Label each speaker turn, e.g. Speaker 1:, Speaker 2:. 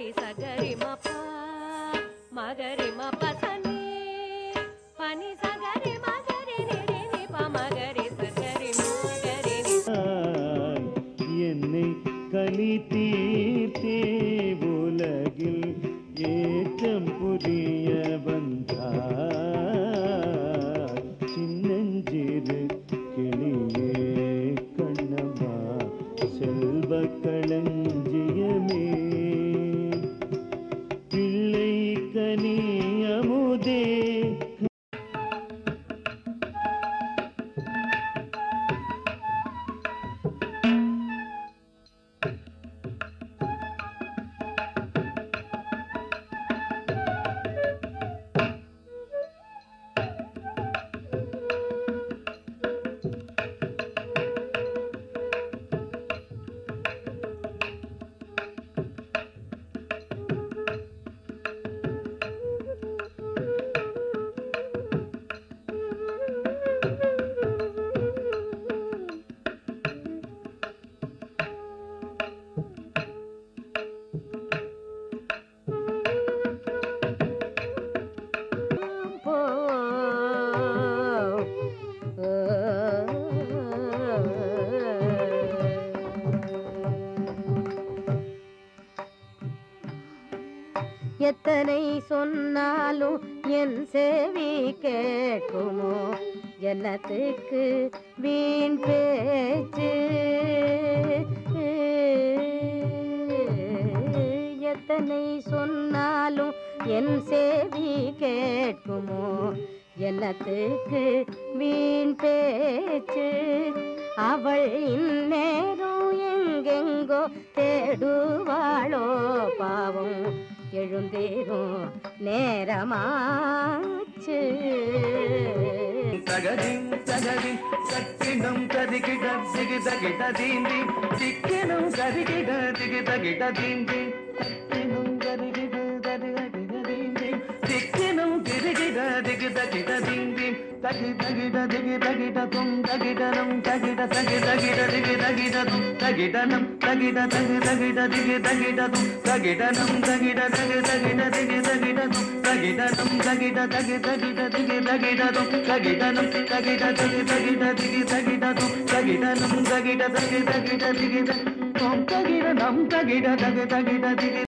Speaker 1: మగరి సగరి మప మగరి మప సని పని సగరి మగరి నిరి నిప మగరి సగరి మగరి
Speaker 2: என்னை கலி தீர்த்தே உலகில் ஏற்றம் புரிய வந்தார் சின்னஞ்சிறு கிளியே கண்ணம்மா செல்வ களஞ்சியமே பிள்ளை கனி அமுதே
Speaker 3: எத்தனை சொன்னாலும் என் செவி கேட்குமோ என்னத்துக்கு வீண் பேச்சு எத்தனை சொன்னாலும் என் செவி கேட்குமோ என்னத்துக்கு வீண் பேச்சு அவள் இந்நேரம் எங்கெங்கோ தேடுவாளோ பாவம் எழுந்தேரும் நேரமாச்சு
Speaker 2: தகதின் தகதின் சக்கிடம் கதிகிட திகித கிட தீந்தி சிக்கிடம் கதிகிட திகித கிட தீந்தி சக்கிடம் கதிகிட ததிக கிட தீந்தி சிக்கிடம் கிதிகிட திகித கிட தீந்தி தகி தகிட திகி தகிட தும் தகிடனம் தகிட தகி தகிட திகி தகிட தும் தகிடனம் தகிட தகி தகிட திகி தகிட தும் தகிடனம் தகிட தகி தகிட திகி தகிட தும் தகிடனம் தகிட தகி தகிட திகி தகிட தும் தகிடனம் தகிட தகி தகிட திகி தகிட தும் தகிடனம் தகிட தகி தகிட திகி தும் தகிடனம் தகிட தகி தகிட திகி